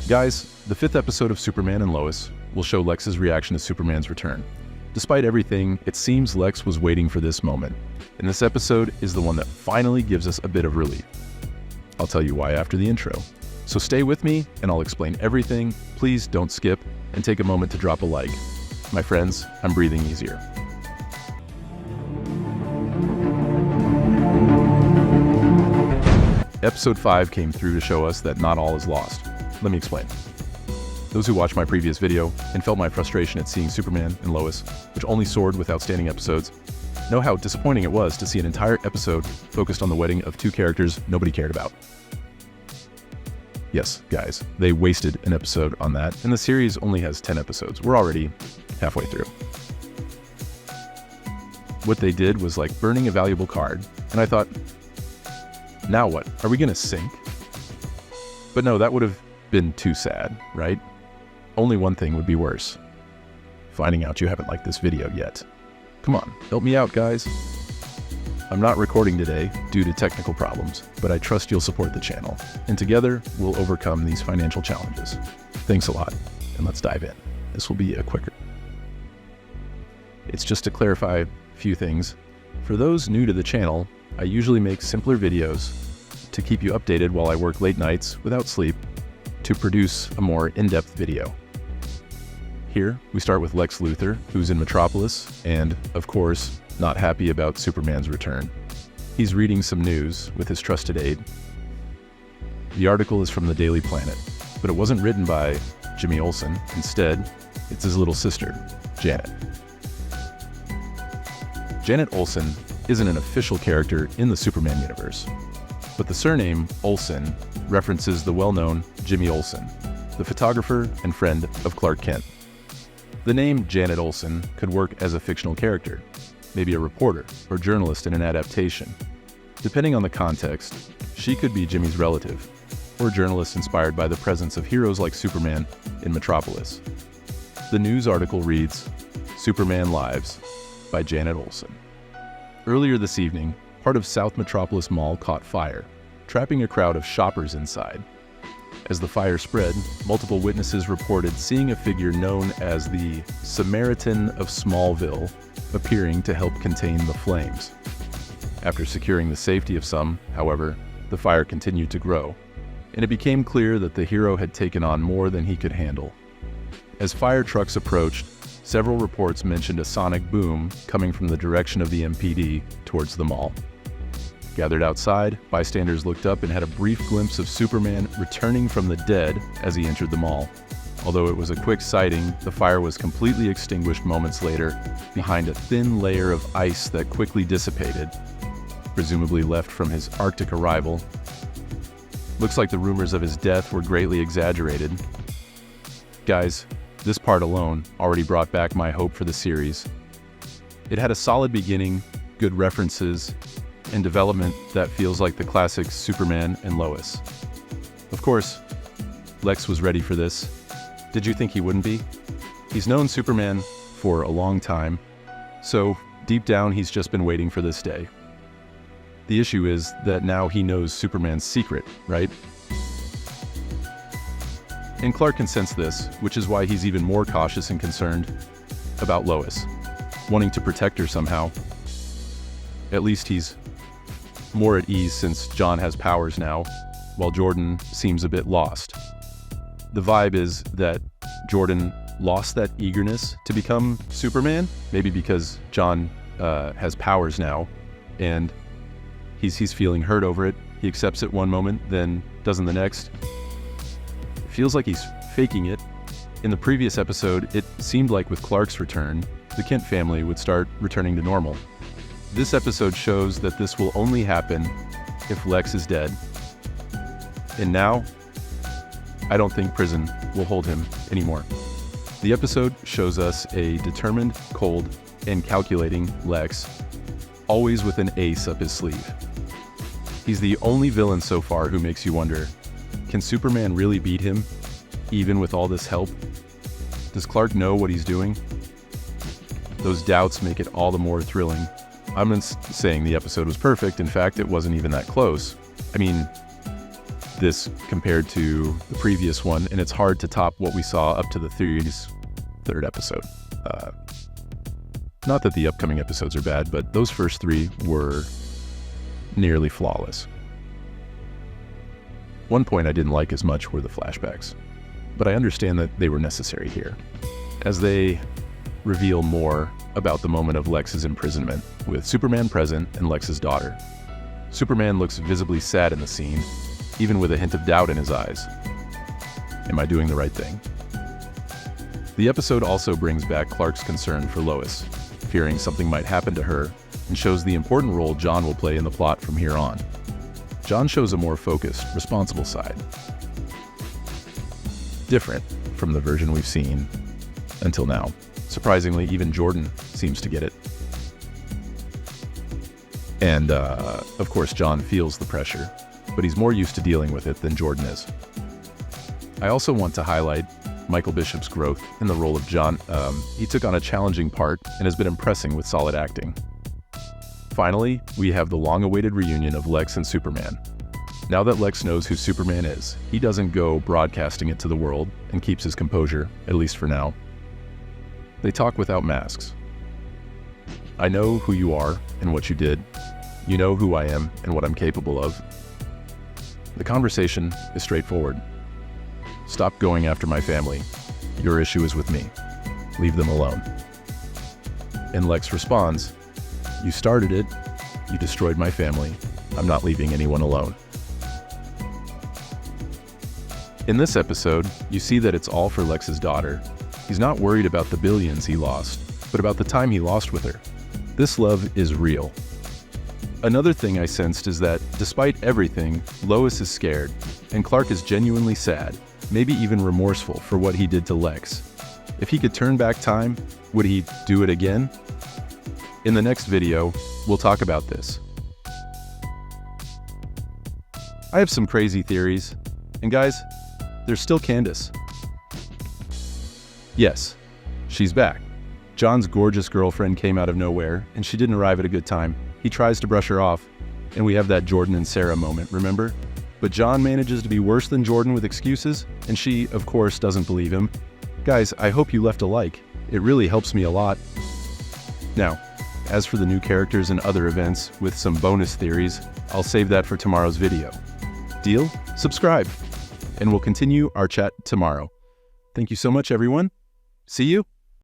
Guys, the 5th episode of Superman and Lois will show Lex's reaction to Superman's return. Despite everything, it seems Lex was waiting for this moment, and this episode is the one that finally gives us a bit of relief. I'll tell you why after the intro. So stay with me and I'll explain everything. Please don't skip and take a moment to drop a like. My friends, I'm breathing easier. Episode 5 came through to show us that not all is lost. Let me explain. Those who watched my previous video and felt my frustration at seeing Superman and Lois, which only soared with outstanding episodes, know how disappointing it was to see an entire episode focused on the wedding of two characters nobody cared about. Yes, guys, they wasted an episode on that, and the series only has 10 episodes. We're already halfway through. What they did was like burning a valuable card, and I thought, now what? Are we gonna sink? But no, that would have been too sad, right? Only one thing would be worse. Finding out you haven't liked this video yet. Come on, help me out, guys. I'm not recording today due to technical problems, but I trust you'll support the channel, and together we'll overcome these financial challenges. Thanks a lot, and let's dive in. This will be a quicker. It's just to clarify a few things. For those new to the channel, I usually make simpler videos to keep you updated while I work late nights without sleep to produce a more in-depth video. Here, we start with Lex Luthor, who's in Metropolis, and, of course, not happy about Superman's return. He's reading some news with his trusted aide. The article is from the Daily Planet, but it wasn't written by Jimmy Olsen. Instead, it's his little sister, Janet. Janet Olsen isn't an official character in the Superman universe, but the surname Olsen references the well-known Jimmy Olsen, the photographer and friend of Clark Kent. The name Janet Olsen could work as a fictional character, maybe a reporter or journalist in an adaptation. Depending on the context, she could be Jimmy's relative, or a journalist inspired by the presence of heroes like Superman in Metropolis. The news article reads, "Superman Lives" by Janet Olsen. Earlier this evening, part of South Metropolis Mall caught fire, trapping a crowd of shoppers inside. As the fire spread, multiple witnesses reported seeing a figure known as the Samaritan of Smallville appearing to help contain the flames. After securing the safety of some, however, the fire continued to grow, and it became clear that the hero had taken on more than he could handle. As fire trucks approached, several reports mentioned a sonic boom coming from the direction of the MPD towards the mall. Gathered outside, bystanders looked up and had a brief glimpse of Superman returning from the dead as he entered the mall. Although it was a quick sighting, the fire was completely extinguished moments later behind a thin layer of ice that quickly dissipated, presumably left from his Arctic arrival. Looks like the rumors of his death were greatly exaggerated. Guys, this part alone already brought back my hope for the series. It had a solid beginning, good references, and development that feels like the classic Superman and Lois. Of course, Lex was ready for this. Did you think he wouldn't be? He's known Superman for a long time, so deep down he's just been waiting for this day. The issue is that now he knows Superman's secret, right? And Clark can sense this, which is why he's even more cautious and concerned about Lois, wanting to protect her somehow. At least he's more at ease since Jon has powers now, while Jordan seems a bit lost. The vibe is that Jordan lost that eagerness to become Superman, maybe because Jon has powers now, and he's feeling hurt over it. He accepts it one moment, then doesn't the next. It feels like he's faking it. In the previous episode, it seemed like with Clark's return, the Kent family would start returning to normal. This episode shows that this will only happen if Lex is dead. And now, I don't think prison will hold him anymore. The episode shows us a determined, cold, and calculating Lex, always with an ace up his sleeve. He's the only villain so far who makes you wonder, can Superman really beat him, even with all this help? Does Clark know what he's doing? Those doubts make it all the more thrilling. I'm not saying the episode was perfect. In fact, it wasn't even that close. I mean, this compared to the previous one, and it's hard to top what we saw up to the third episode. Not that the upcoming episodes are bad, but those first 3 were nearly flawless. One point I didn't like as much were the flashbacks, but I understand that they were necessary here, as they reveal more about the moment of Lex's imprisonment, with Superman present and Lex's daughter. Superman looks visibly sad in the scene, even with a hint of doubt in his eyes. Am I doing the right thing? The episode also brings back Clark's concern for Lois, fearing something might happen to her, and shows the important role Jon will play in the plot from here on. Jon shows a more focused, responsible side. Different from the version we've seen until now. Surprisingly, even Jordan seems to get it. And, of course, Jon feels the pressure, but he's more used to dealing with it than Jordan is. I also want to highlight Michael Bishop's growth in the role of Jon. He took on a challenging part and has been impressing with solid acting. Finally, we have the long-awaited reunion of Lex and Superman. Now that Lex knows who Superman is, he doesn't go broadcasting it to the world and keeps his composure, at least for now. They talk without masks. I know who you are and what you did. You know who I am and what I'm capable of. The conversation is straightforward. Stop going after my family. Your issue is with me. Leave them alone. And Lex responds, you started it. You destroyed my family. I'm not leaving anyone alone. In this episode, you see that it's all for Lex's daughter. He's not worried about the billions he lost, but about the time he lost with her. This love is real. Another thing I sensed is that, despite everything, Lois is scared, and Clark is genuinely sad, maybe even remorseful for what he did to Lex. If he could turn back time, would he do it again? In the next video, we'll talk about this. I have some crazy theories, and guys, there's still Candace. Yes, she's back. Jon's gorgeous girlfriend came out of nowhere, and she didn't arrive at a good time. He tries to brush her off, and we have that Jordan and Sarah moment, remember? But Jon manages to be worse than Jordan with excuses, and she, of course, doesn't believe him. Guys, I hope you left a like. It really helps me a lot. Now, as for the new characters and other events with some bonus theories, I'll save that for tomorrow's video. Deal? Subscribe, and we'll continue our chat tomorrow. Thank you so much, everyone. See you.